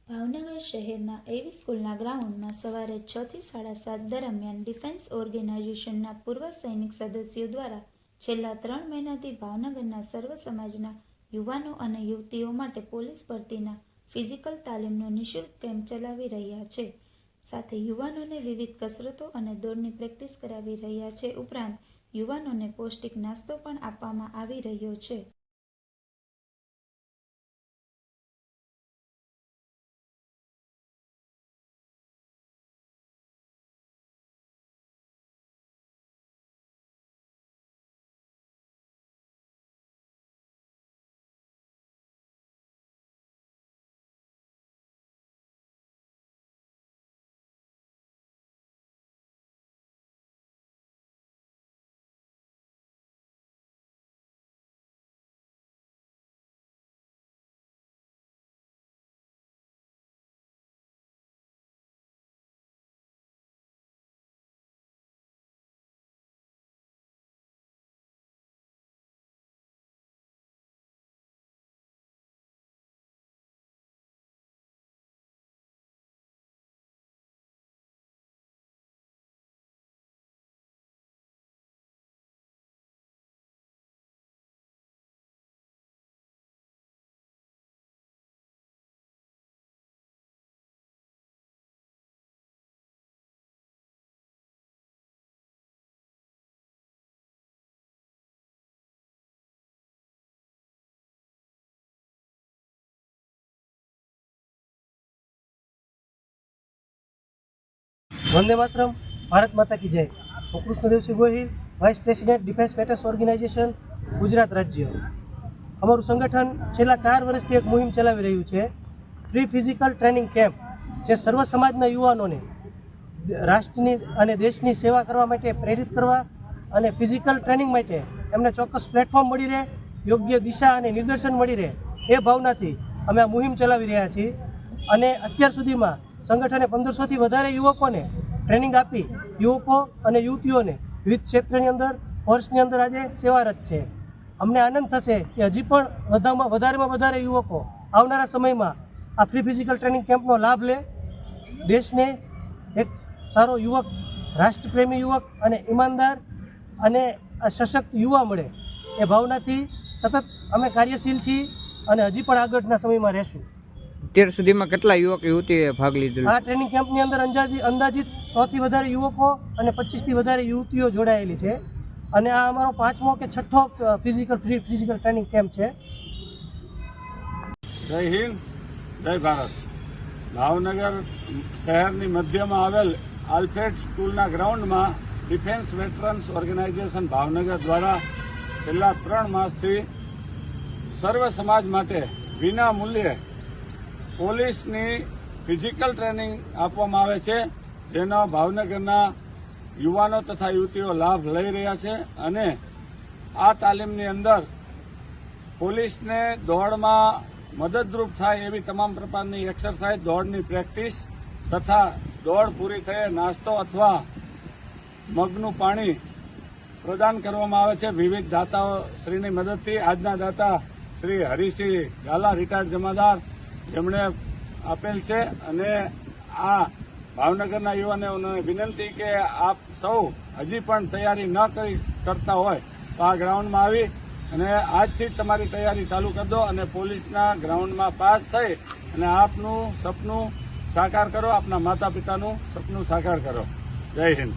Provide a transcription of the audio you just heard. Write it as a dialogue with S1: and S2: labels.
S1: ભાવનગર શહેરના એવી સ્કૂલના ગ્રાઉન્ડમાં સવારે 6 થી 7:30 દરમિયાન ડિફેન્સ ઓર્ગેનાઇઝેશનના પૂર્વ સૈનિક સદસ્યો દ્વારા છેલ્લા 3 મહિનાથી ભાવનગરના સર્વ સમાજના યુવાનો અને યુવતીઓ માટે પોલીસ ભરતીના ફિઝિકલ તાલીમનો નિઃશુલ્ક કેમ્પ ચલાવી રહ્યા છે. સાથે યુવાનોને વિવિધ કસરતો અને દોડની પ્રેક્ટિસ કરાવી રહ્યા છે. ઉપરાંત યુવાનોને પૌષ્ટિક નાસ્તો પણ આપવામાં આવી રહ્યો છે.
S2: વંદે માતરમ, ભારત માતા કી જય. હું Krishnadevsinh Gohil, vice president defence matters organisation, Gujarat રાજ્ય. અમારું સંગઠન છેલ્લા 4 વર્ષથી એક મુહિમ ચલાવી રહ્યું છે, ફ્રી ફિઝિકલ ટ્રેનિંગ કેમ્પ, જે સર્વ સમાજના યુવાનોને રાષ્ટ્રની અને દેશની સેવા કરવા માટે પ્રેરિત કરવા અને ફિઝિકલ ટ્રેનિંગ માટે એમને ચોક્કસ પ્લેટફોર્મ મળી રહે, યોગ્ય દિશા અને નિર્દેશન મળી રહે, એ ભાવનાથી અમે આ મુહિમ ચલાવી રહ્યા છીએ. અને અત્યાર સુધીમાં સંગઠને 1500થી વધારે યુવકોને ટ્રેનિંગ આપી યુવકો અને યુવતીઓને વિવિધ ક્ષેત્રની અંદર વર્ષની અંદર આજે સેવારત છે. અમને આનંદ થશે કે હજી પણ વધારેમાં વધારે યુવકો આવનારા સમયમાં આ ફ્રી ફિઝિકલ ટ્રેનિંગ કેમ્પનો લાભ લે, દેશને એક સારો યુવક, રાષ્ટ્રપ્રેમી યુવક અને ઈમાનદાર અને સશક્ત યુવા મળે, એ ભાવનાથી સતત અમે કાર્યશીલ છીએ અને હજી પણ આગળના સમયમાં રહેશું.
S3: અત્યાર સુધીમાં કેટલા યુવક યુવતીઓએ ભાગ લીધેલો?
S2: આ ટ્રેનિંગ કેમ્પની અંદર અંદાજિત 100થી વધારે યુવકો અને 25થી વધારે યુવતીઓ જોડાયેલી છે. અને આ અમારો 5મો કે 6થો ફ્રી ફિઝિકલ ટ્રેનિંગ કેમ્પ છે.
S4: જય હિન્દ, જય ભારત. ભાવનગર શહેરની મધ્યમાં આવેલ આલ્ફ્રેડ સ્કૂલના ગ્રાઉન્ડમાં ડિફેન્સ વેટરન્સ ઓર્ગેનાઇઝેશન ભાવનગર દ્વારા છેલ્લા 3 માસથી સર્વ સમાજ માટે વિના મૂલ્યે પોલીસની ફિઝિકલ ટ્રેનિંગ આપવામાં આવે છે, જેનો ભાવનગરના યુવાનો તથા યુવતીઓ લાભ લઈ રહ્યા છે. અને આ તાલીમની અંદર પોલીસને દોડમાં મદદરૂપ થાય એવી તમામ પ્રકારની એક્સરસાઇઝ, દોડની પ્રેક્ટિસ તથા દોડ પૂરી થયે નાસ્તો અથવા મગનું પાણી પ્રદાન કરવામાં આવે છે વિવિધ દાતાઓ શ્રીની મદદથી. આજના દાતા શ્રી હરિસિંહ ઝાલા, રિટાયર્ડ જમાદાર, જેમણે આપેલ છે. અને આ ભાવનગરના યુવાનોને વિનંતી કે આપ સૌ હજી પણ તૈયારી ન કરતા હોય તો આ ગ્રાઉન્ડમાં આવી અને આજથી જ તમારી તૈયારી ચાલુ કરી દો અને પોલીસના ગ્રાઉન્ડમાં પાસ થઈ અને આપનું સપનું સાકાર કરો, આપના માતા પિતાનું સપનું સાકાર કરો. જય હિન્દ.